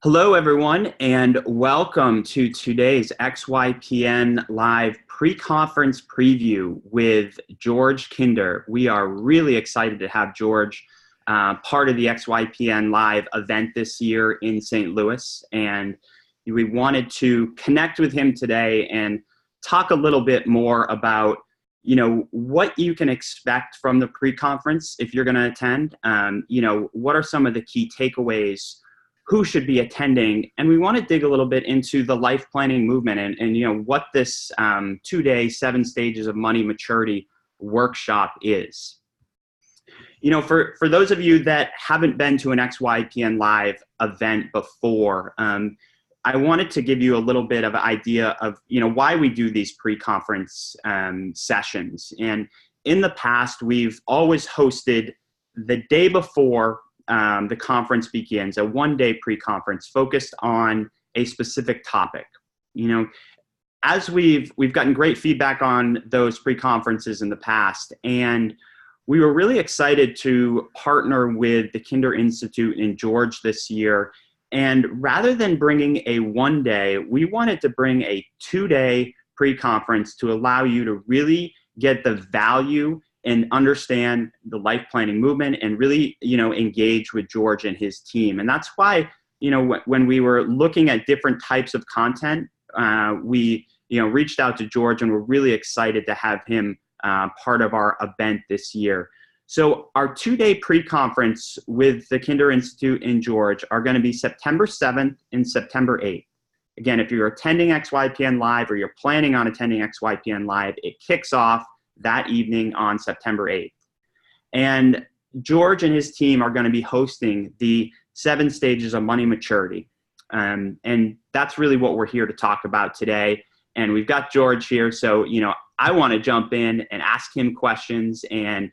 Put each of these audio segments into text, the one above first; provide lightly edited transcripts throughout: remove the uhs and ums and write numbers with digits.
Hello, everyone, and welcome to today's XYPN Live pre-conference preview with George Kinder. We are really excited to have George part of the XYPN Live event this year in St. Louis, and we wanted to connect with him today and talk a little bit more about what you can expect from the pre-conference if you're going to attend. What are some of the key takeaways? Who should be attending? And we want to dig a little bit into the life planning movement and what this 2-day, 7 stages of money maturity workshop is. For those of you that haven't been to an XYPN Live event before, I wanted to give you a little bit of an idea of why we do these pre-conference sessions. And in the past, we've always hosted the day before the conference begins, a 1-day pre-conference focused on a specific topic. As we've gotten great feedback on those pre-conferences in the past, and we were really excited to partner with the Kinder Institute in George this year. And rather than bringing a 1-day, we wanted to bring a 2-day pre-conference to allow you to really get the value and understand the life planning movement and really, engage with George and his team. And that's why, when we were looking at different types of content, we, reached out to George and we're really excited to have him part of our event this year. So our 2-day pre-conference with the Kinder Institute in George are going to be September 7th and September 8th. Again, if you're attending XYPN Live or you're planning on attending XYPN Live, it kicks off that evening on September 8th. And George and his team are going to be hosting the 7 stages of money maturity. And that's really what we're here to talk about today. And we've got George here. So, I want to jump in and ask him questions and,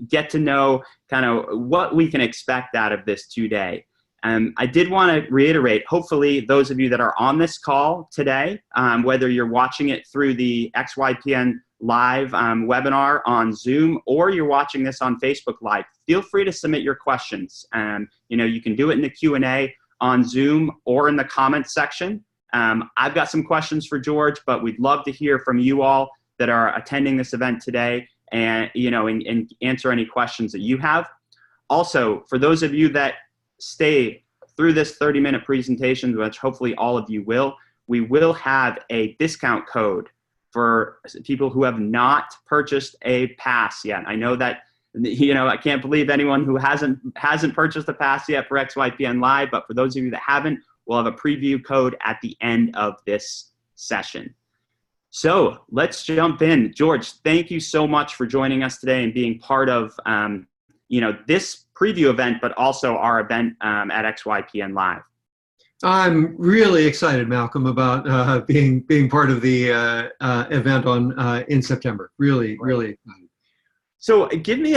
get to know kind of what we can expect out of this 2-day. I did want to reiterate, hopefully those of you that are on this call today, whether you're watching it through the XYPN Live webinar on Zoom, or you're watching this on Facebook Live, feel free to submit your questions. You can do it in the Q&A on Zoom or in the comments section. I've got some questions for George, but we'd love to hear from you all that are attending this event today and, and answer any questions that you have. Also, for those of you that stay through this 30-minute presentation, which hopefully all of you will, we will have a discount code for people who have not purchased a pass yet. I know that, I can't believe anyone who hasn't purchased a pass yet for XYPN Live, but for those of you that haven't, we'll have a preview code at the end of this session. So let's jump in. George, thank you so much for joining us today and being part of, this preview event, but also our event at XYPN Live. I'm really excited, Malcolm, about being part of the event in September. Really excited. So give me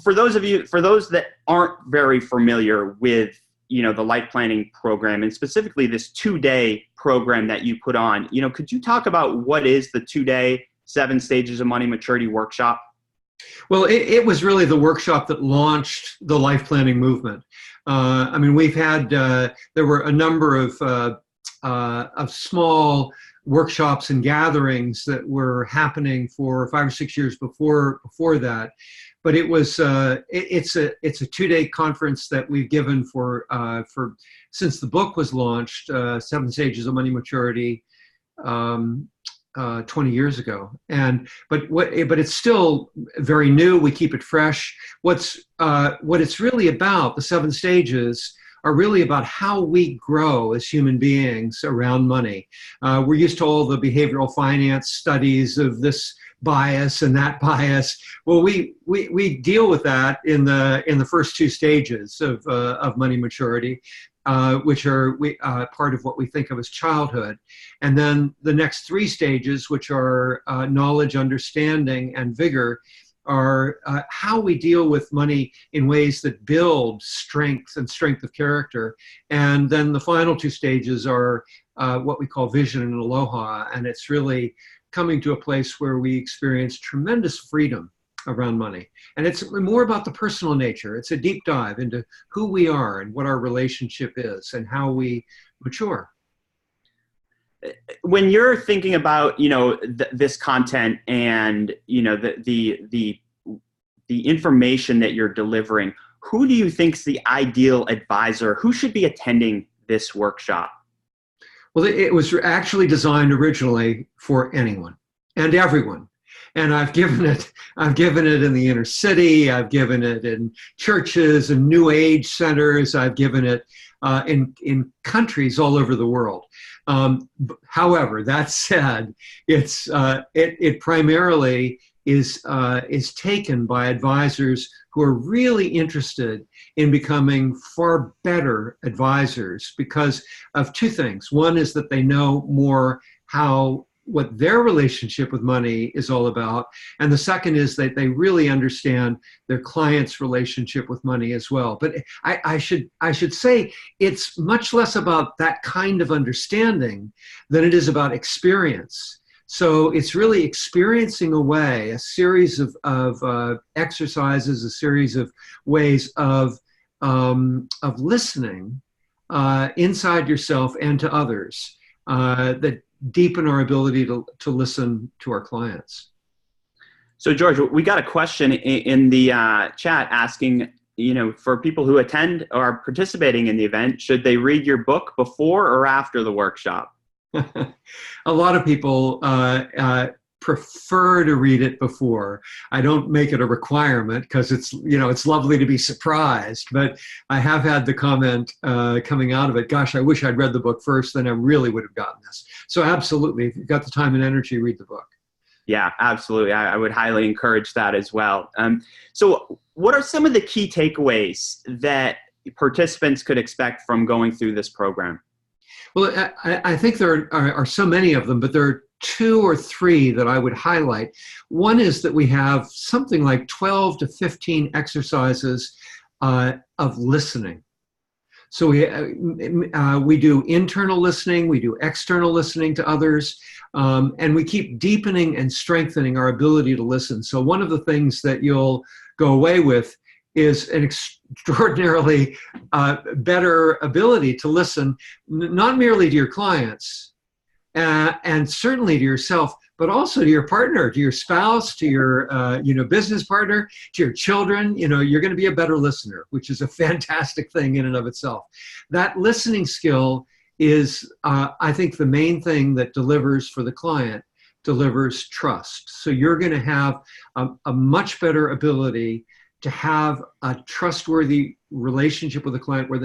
for those that aren't very familiar with, the life planning program and specifically this 2-day program that you put on, could you talk about what is the 2-day 7 stages of money maturity workshop? Well, it was really the workshop that launched the life planning movement. We've had, there were a number of small workshops and gatherings that were happening for 5 or 6 years before that. But it was, it's a 2-day conference that we've given for since the book was launched, 7 Stages of Money Maturity, 20 years ago. But it's still very new. We keep it fresh. What it's really about, the 7 stages, are really about how we grow as human beings around money. We're used to all the behavioral finance studies of this bias and that bias. Well, we deal with that in the first 2 stages of money maturity. Which are part of what we think of as childhood. And then the next 3 stages, which are knowledge, understanding, and vigor, are how we deal with money in ways that build strength and strength of character. And then the final 2 stages are what we call vision and aloha. And it's really coming to a place where we experience tremendous freedom around money. And it's more about the personal nature. It's a deep dive into who we are and what our relationship is and how we mature. When you're thinking about, this content and, the information that you're delivering, who do you think is the ideal advisor? Who should be attending this workshop? Well, it was actually designed originally for anyone and everyone. And I've given it in the inner city. I've given it in churches and New Age centers. I've given it in countries all over the world. However, that said, it primarily is taken by advisors who are really interested in becoming far better advisors because of two things. One is that they know more what their relationship with money is all about. And the second is that they really understand their client's relationship with money as well. But I should say it's much less about that kind of understanding than it is about experience. So it's really experiencing a series of exercises, a series of ways of listening inside yourself and to others that deepen our ability to listen to our clients. So George, we got a question in the chat asking, for people who attend or are participating in the event, should they read your book before or after the workshop? A lot of people prefer to read it before. I don't make it a requirement because it's lovely to be surprised, but I have had the comment coming out of it, gosh, I wish I'd read the book first, then I really would have gotten this. So absolutely, if you've got the time and energy, read the book. Yeah, absolutely. I would highly encourage that as well. So what are some of the key takeaways that participants could expect from going through this program? Well, I think there are so many of them, but there are two or three that I would highlight. One is that we have something like 12 to 15 exercises of listening. So we do internal listening, we do external listening to others, and we keep deepening and strengthening our ability to listen. So one of the things that you'll go away with is an extraordinarily better ability to listen, not merely to your clients, and certainly to yourself, but also to your partner, to your spouse, to your business partner, to your children. You're going to be a better listener, which is a fantastic thing in and of itself. That listening skill is, I think, the main thing that delivers for the client, delivers trust. So you're going to have a much better ability to have a trustworthy relationship with the client where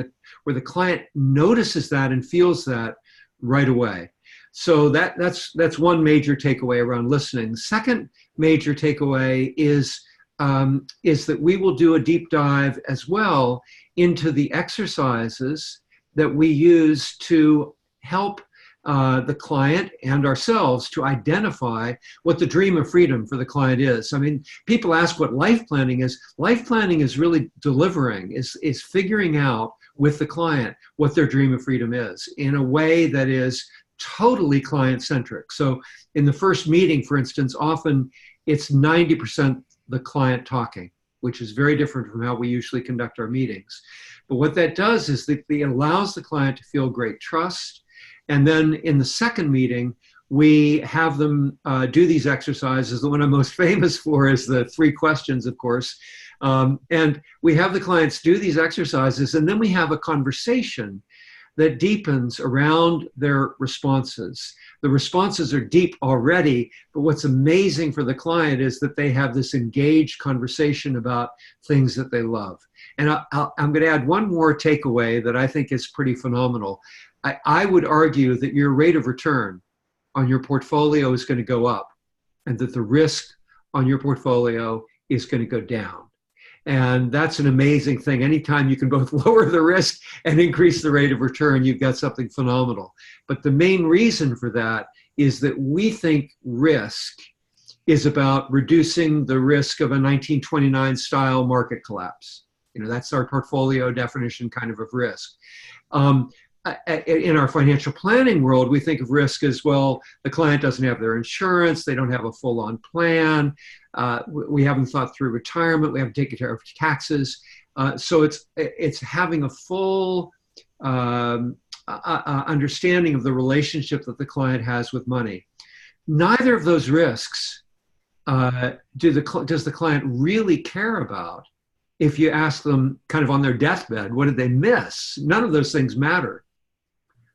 the client notices that and feels that right away. So that's one major takeaway around listening. Second major takeaway is that we will do a deep dive as well into the exercises that we use to help the client and ourselves to identify what the dream of freedom for the client is. I mean, people ask what life planning is. Life planning is really delivering, is figuring out with the client what their dream of freedom is in a way that is totally client-centric. So in the first meeting, for instance, often it's 90% the client talking, which is very different from how we usually conduct our meetings. But what that does is that it allows the client to feel great trust. And then in the second meeting, we have them do these exercises. The one I'm most famous for is the 3 questions, of course. And we have the clients do these exercises, and then we have a conversation that deepens around their responses. The responses are deep already, but what's amazing for the client is that they have this engaged conversation about things that they love. And I'm going to add one more takeaway that I think is pretty phenomenal. I would argue that your rate of return on your portfolio is going to go up, and that the risk on your portfolio is going to go down. And that's an amazing thing. Anytime you can both lower the risk and increase the rate of return, you've got something phenomenal. But the main reason for that is that we think risk is about reducing the risk of a 1929 style market collapse. That's our portfolio definition kind of risk. in our financial planning world, we think of risk as, well, the client doesn't have their insurance, they don't have a full-on plan, we haven't thought through retirement, we haven't taken care of taxes. So it's having a full understanding of the relationship that the client has with money. Neither of those risks does the client really care about. If you ask them kind of on their deathbed, what did they miss? None of those things matter.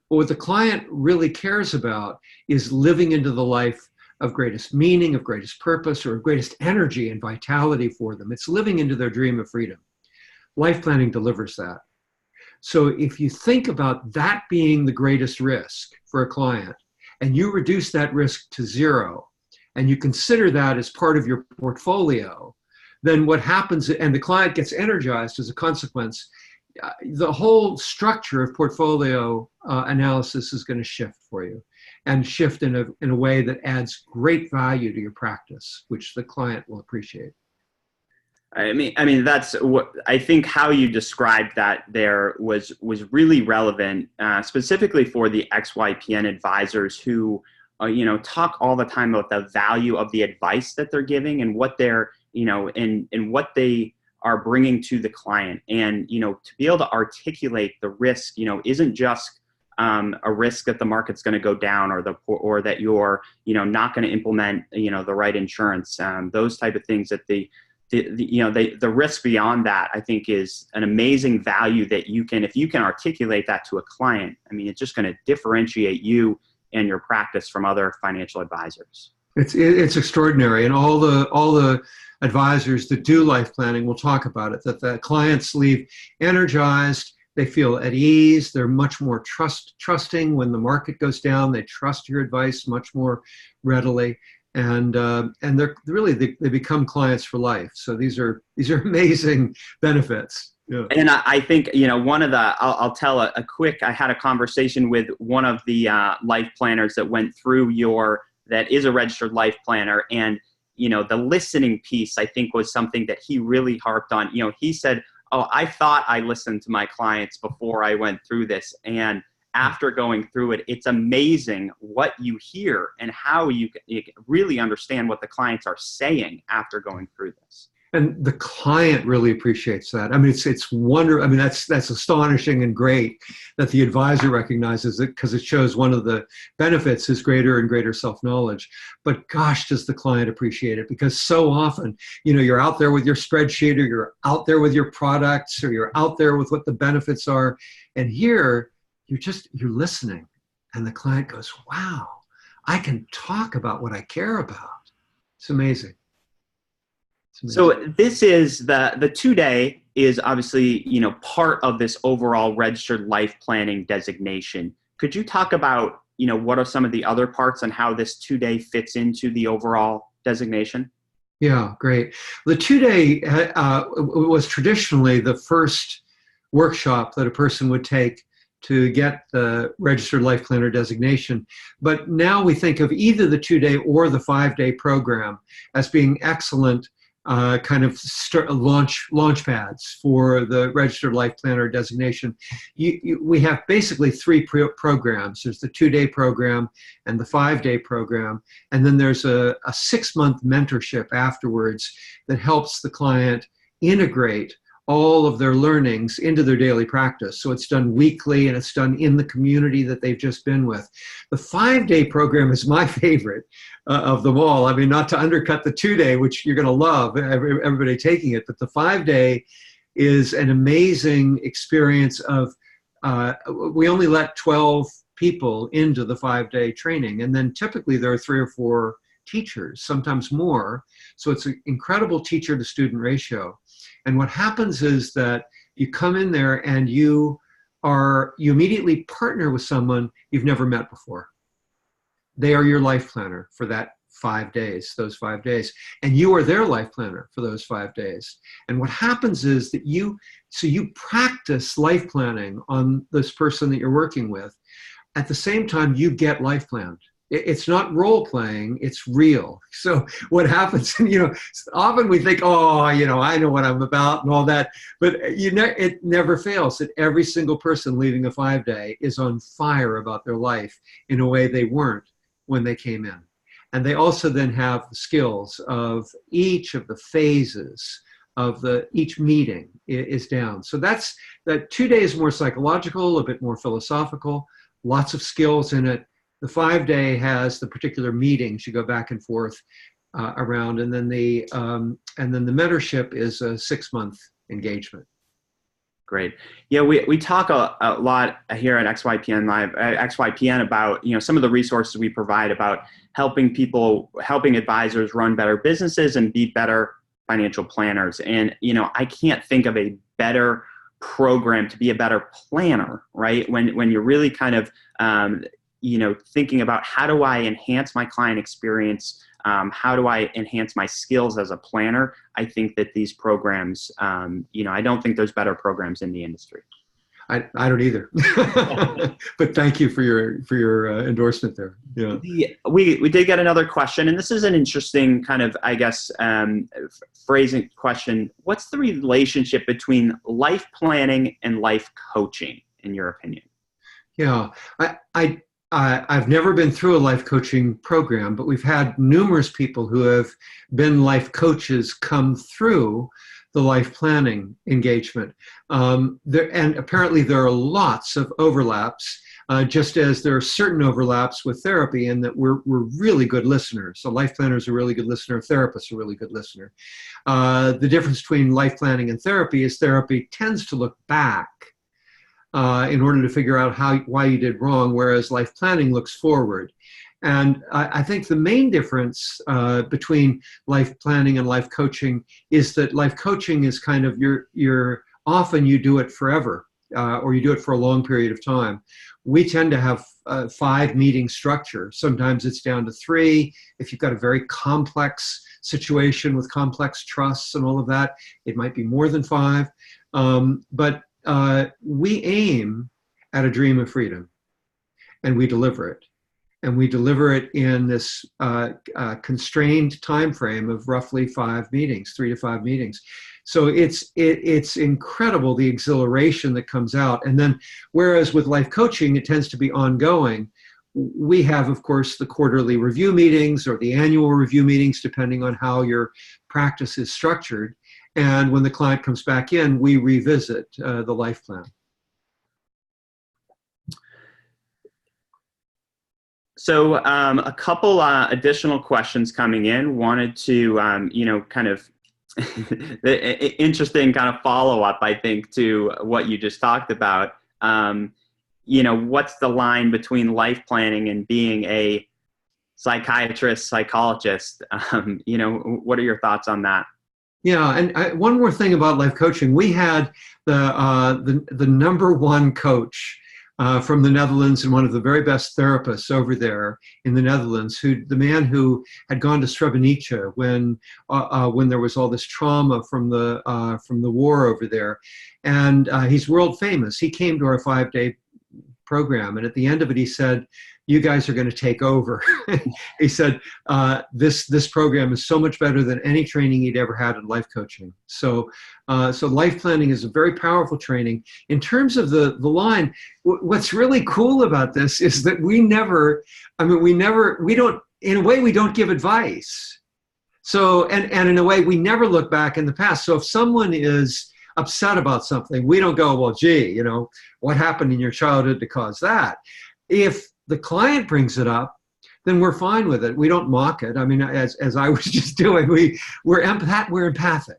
But what the client really cares about is living into the life of greatest meaning, of greatest purpose, or of greatest energy and vitality for them. It's living into their dream of freedom. Life planning delivers that. So if you think about that being the greatest risk for a client, and you reduce that risk to zero, and you consider that as part of your portfolio, then what happens, and the client gets energized as a consequence, the whole structure of portfolio analysis is going to shift for you, and shift in a way that adds great value to your practice, which the client will appreciate. I mean, that's what I think. How you described that there was really relevant, specifically for the XYPN advisors who, talk all the time about the value of the advice that they're giving and what they're, and what they are bringing to the client. And, to be able to articulate the risk, isn't just a risk that the market's going to go down, or that you're, not going to implement, the right insurance, those type of things. That the risk beyond that, I think, is an amazing value that if you can articulate that to a client, I mean, it's just going to differentiate you and your practice from other financial advisors. It's extraordinary. And all the advisors that do life planning will talk about it, that the clients leave energized, they feel at ease, they're much more trusting when the market goes down, they trust your advice much more readily. And they become clients for life. So these are amazing benefits. Yeah. And I think, I'll tell a quick, I had a conversation with one of the life planners that went through that is a registered life planner. And, the listening piece, I think, was something that he really harped on. He said, "Oh, I thought I listened to my clients before I went through this. And after going through it, it's amazing what you hear and how you really understand what the clients are saying after going through this." And the client really appreciates that. I mean, it's wonderful. I mean, that's astonishing and great that the advisor recognizes it, because it shows one of the benefits is greater and greater self-knowledge. But gosh, does the client appreciate it, because so often, you're out there with your spreadsheet, or you're out there with your products, or you're out there with what the benefits are. And here, you're listening, and the client goes, "Wow, I can talk about what I care about." It's amazing. So this is the 2-day is obviously, part of this overall registered life planning designation. Could you talk about, what are some of the other parts and how this 2-day fits into the overall designation? Yeah, great. The 2-day was traditionally the first workshop that a person would take to get the registered life planner designation. But now we think of either the 2-day or the 5-day program as being excellent kind of launch pads for the registered life planner designation. We have basically 3 programs. There's the 2-day program and the 5-day program. And then there's a 6-month mentorship afterwards that helps the client integrate all of their learnings into their daily practice. So it's done weekly, and it's done in the community that they've just been with. The 5-day program is my favorite of them all. I mean, not to undercut the 2-day, which you're going to love, everybody taking it, but the 5-day is an amazing experience of, we only let 12 people into the 5-day training. And then typically there are 3 or 4 teachers, sometimes more. So it's an incredible teacher to student ratio. And what happens is that you come in there and you immediately partner with someone you've never met before. They are your life planner for those 5 days. And you are their life planner for those 5 days. And what happens is that you practice life planning on this person that you're working with. At the same time, you get life planned. It's not role playing, it's real. So what happens, often we think, oh, I know what I'm about and all that, but it never fails that every single person leaving a 5-day is on fire about their life in a way they weren't when they came in. And they also then have the skills of each of the phases of each meeting is down. So that 2 days more psychological, a bit more philosophical, lots of skills in it. The 5-day has the particular meetings you go back and forth around, and then the mentorship is a 6-month engagement. Great. Yeah, we talk a lot here at XYPN Live, XYPN about some of the resources we provide about helping advisors run better businesses and be better financial planners. And I can't think of a better program to be a better planner, right? When you're really kind of thinking about how do I enhance my client experience, how do I enhance my skills as a planner? I think that these programs, I don't think there's better programs in the industry. I don't either, but thank you for your endorsement there. Yeah. We did get another question, and this is an interesting kind of, I guess, phrasing question. What's the relationship between life planning and life coaching, in your opinion? Yeah, I've never been through a life coaching program, but we've had numerous people who have been life coaches come through the life planning engagement. And apparently there are lots of overlaps, just as there are certain overlaps with therapy in that we're really good listeners. So life planners are a really good listener, therapists are a really good listener. The difference between life planning and therapy is therapy tends to look back in order to figure out why you did wrong, whereas life planning looks forward. And I think the main difference between life planning and life coaching is that life coaching is kind of often you do it forever, or you do it for a long period of time. We tend to have 5 meeting structure. Sometimes it's down to 3. If you've got a very complex situation with complex trusts and all of that, it might be more than 5. But we aim at a dream of freedom, and we deliver it. And we deliver it in this constrained time frame of roughly 5 meetings, 3 to 5 meetings. So it's incredible the exhilaration that comes out. And then, whereas with life coaching, it tends to be ongoing. We have, of course, the quarterly review meetings or the annual review meetings, depending on how your practice is structured. And when the client comes back in, we revisit the life plan. So a couple additional questions coming in. Wanted to, kind of interesting kind of follow-up, I think, to what you just talked about. What's the line between life planning and being a psychiatrist, psychologist? What are your thoughts on that? Yeah, and one more thing about life coaching. We had the number 1 coach from the Netherlands and one of the very best therapists over there in the Netherlands, the man who had gone to Srebrenica when there was all this trauma from the war over there, and he's world famous. He came to our 5-day program, and at the end of it, he said, "You guys are going to take over." He said, this program is so much better than any training he'd ever had in life coaching. So life planning is a very powerful training. In terms of the line, what's really cool about this is that we don't, in a way, we don't give advice. So, and in a way, we never look back in the past. So if someone is upset about something, we don't go, well, gee, what happened in your childhood to cause that? If the client brings it up, then we're fine with it. We don't mock it. I mean, as I was just doing, we're empathic.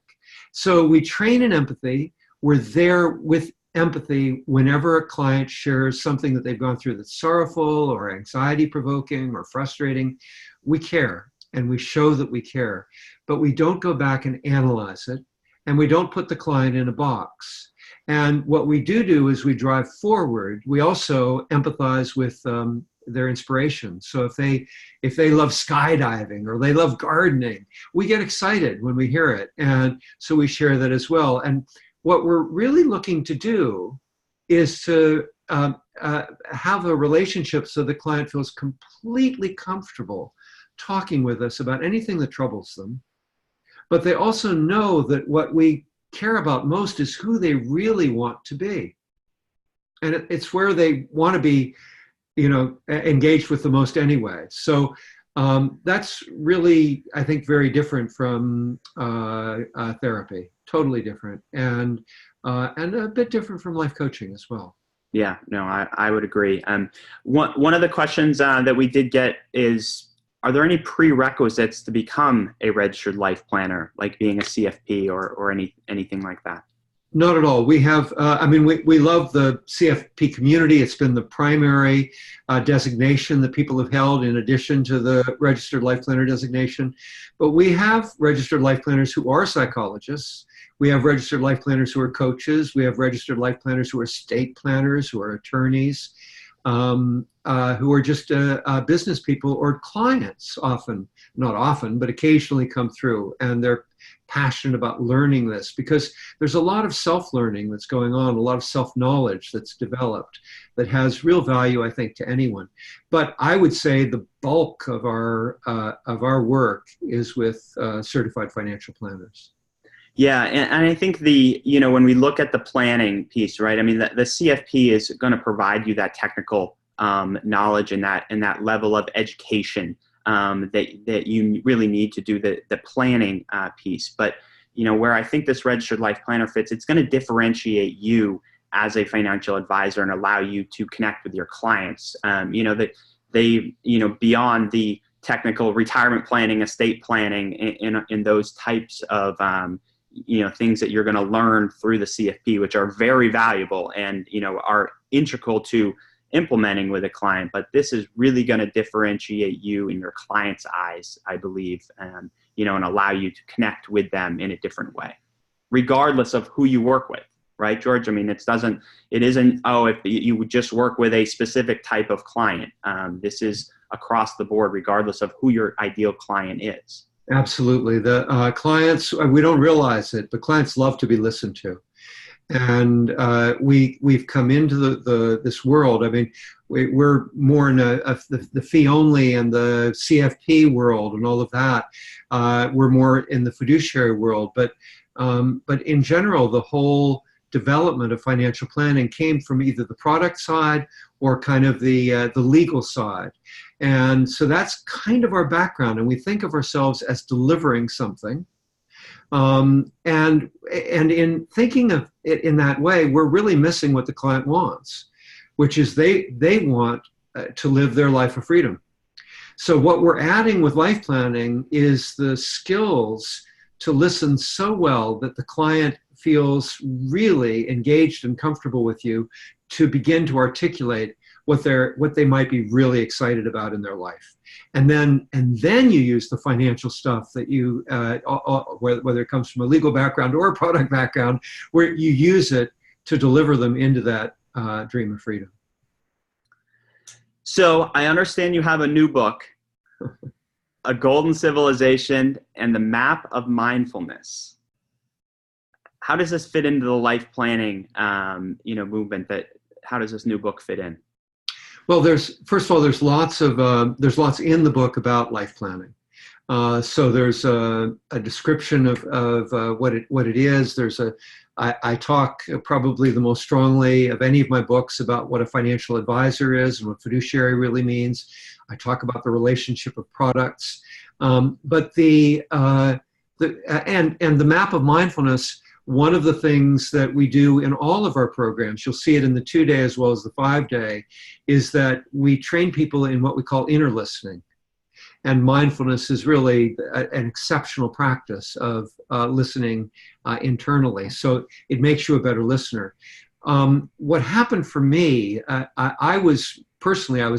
So we train in empathy. We're there with empathy whenever a client shares something that they've gone through that's sorrowful or anxiety provoking or frustrating. We care, and we show that we care, but we don't go back and analyze it, and we don't put the client in a box. And what we do is we drive forward. We also empathize with their inspiration. So if they love skydiving or they love gardening, we get excited when we hear it. And so we share that as well. And what we're really looking to do is to have a relationship so the client feels completely comfortable talking with us about anything that troubles them. But they also know that what we care about most is who they really want to be. And it's where they want to be, engaged with the most anyway. So that's really, I think, very different from therapy. Totally different, and a bit different from life coaching as well. Yeah, no, I would agree. One of the questions that we did get is, are there any prerequisites to become a registered life planner, like being a CFP or anything like that? Not at all. We have, we love the CFP community. It's been the primary designation that people have held in addition to the registered life planner designation. But we have registered life planners who are psychologists. We have registered life planners who are coaches. We have registered life planners who are estate planners, who are attorneys, who are just business people or clients often, not often, but occasionally come through. And they're passionate about learning this because there's a lot of self-learning that's going on, a lot of self-knowledge that's developed that has real value, I think, to anyone. But I would say the bulk of our work is with certified financial planners. Yeah, and I think when we look at the planning piece, right? I mean, the CFP is going to provide you that technical knowledge and that level of education that you really need to do the planning piece. But where I think this registered life planner fits, it's going to differentiate you as a financial advisor and allow you to connect with your clients. That they beyond the technical retirement planning, estate planning, in those types of things that you're going to learn through the CFP, which are very valuable and are integral to implementing with a client. But this is really going to differentiate you in your client's eyes, I believe, and allow you to connect with them in a different way, regardless of who you work with, right, George? I mean, it isn't, if you would just work with a specific type of client. This is across the board, regardless of who your ideal client is. Absolutely. The clients, we don't realize it, but clients love to be listened to. And we've come into this world. I mean, we're more in the fee only and the CFP world and all of that. We're more in the fiduciary world. But in general, the whole development of financial planning came from either the product side or kind of the legal side. And so that's kind of our background. And we think of ourselves as delivering something. And in thinking of it in that way, we're really missing what the client wants, which is they want to live their life of freedom. So what we're adding with life planning is the skills to listen so well that the client feels really engaged and comfortable with you to begin to articulate what they might be really excited about in their life. And then you use the financial stuff that you, whether it comes from a legal background or a product background, where you use it to deliver them into that dream of freedom. So I understand you have a new book, A Golden Civilization and the Map of Mindfulness. How does this fit into the life planning, movement? How does this new book fit in? Well, first of all, there's lots in the book about life planning. So there's a description of what it is. I talk probably the most strongly of any of my books about what a financial advisor is and what fiduciary really means. I talk about the relationship of products, but the map of mindfulness. One of the things that we do in all of our programs, you'll see it in the 2-day as well as the 5-day, is that we train people in what we call inner listening. And mindfulness is really an exceptional practice of listening internally. So it makes you a better listener. What happened for me, I was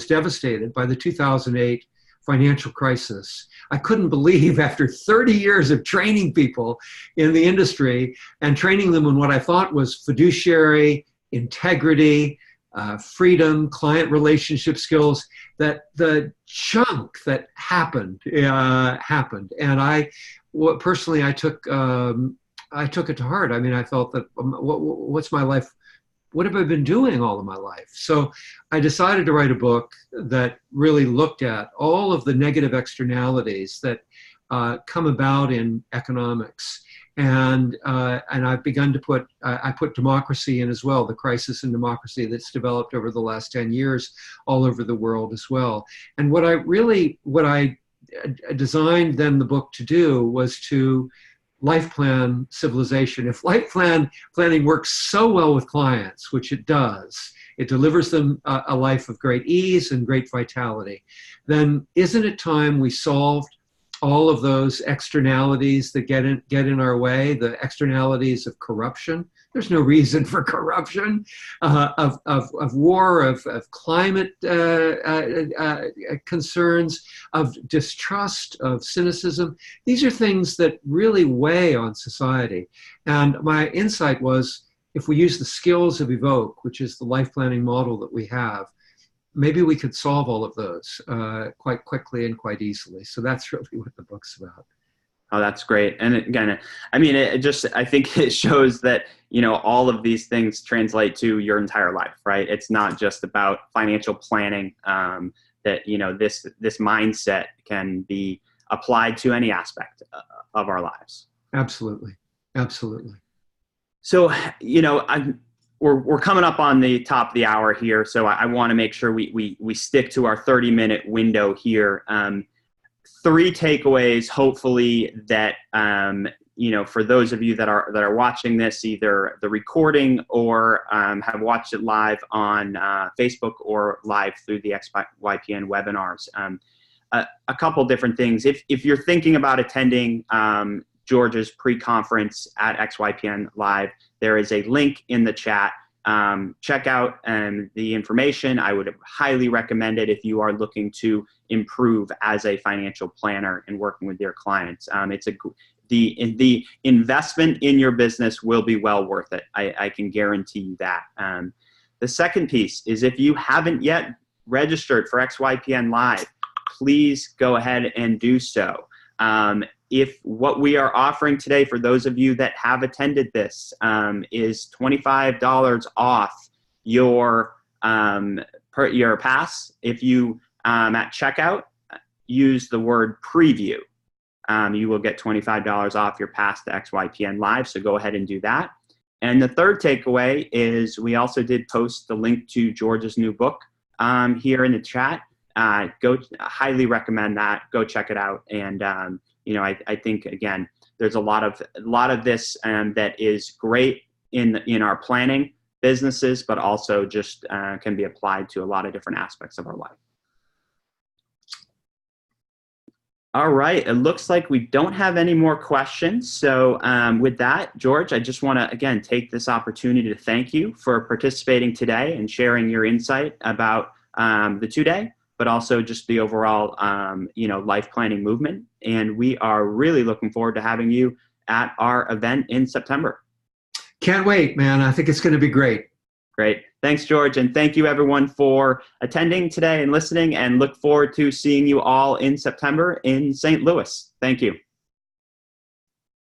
devastated by the 2008 financial crisis. I couldn't believe after 30 years of training people in the industry and training them in what I thought was fiduciary, integrity, freedom, client relationship skills, that the chunk that happened. And I took it to heart. I mean, I felt that what's my life what have I been doing all of my life? So I decided to write a book that really looked at all of the negative externalities that come about in economics. And I've begun to put, I put democracy in as well, the crisis in democracy that's developed over the last 10 years all over the world as well. And what I designed then the book to do was to life plan civilization. If planning works so well with clients, which it does, it delivers them a life of great ease and great vitality, then isn't it time we solved all of those externalities that get in our way, the externalities of corruption? There's no reason for corruption, of war, of climate concerns, of distrust, of cynicism. These are things that really weigh on society. And my insight was, if we use the skills of Evoke, which is the life planning model that we have, maybe we could solve all of those quite quickly and quite easily. So that's really what the book's about. Oh, that's great. And again, I mean, I think it shows that, all of these things translate to your entire life, right? It's not just about financial planning, that, this mindset can be applied to any aspect of our lives. Absolutely. Absolutely. So, we're coming up on the top of the hour here, so I want to make sure we stick to our 30-minute window here. 3 takeaways, hopefully, that for those of you that are watching this, either the recording or have watched it live on Facebook or live through the XYPN webinars. A couple different things. If you're thinking about attending George's pre-conference at XYPN Live, there is a link in the chat. Check out the information. I would highly recommend it if you are looking to improve as a financial planner and working with your clients. The investment in your business will be well worth it. I can guarantee you that. The second piece is, if you haven't yet registered for XYPN Live, please go ahead and do so. If what we are offering today, for those of you that have attended this, is $25 off your pass, if you at checkout use the word preview, you will get $25 off your pass to XYPN Live. So go ahead and do that. And the third takeaway is, we also did post the link to George's new book here in the chat. Highly recommend that. Go check it out. And I think, again, there's a lot of this that is great in our planning businesses, but also just can be applied to a lot of different aspects of our life. All right, it looks like we don't have any more questions. So with that, George, I just want to, again, take this opportunity to thank you for participating today and sharing your insight about the 2-day, but also just the overall, life planning movement. And we are really looking forward to having you at our event in September. Can't wait, man. I think it's going to be great. Great. Thanks, George. And thank you, everyone, for attending today and listening, and look forward to seeing you all in September in St. Louis. Thank you.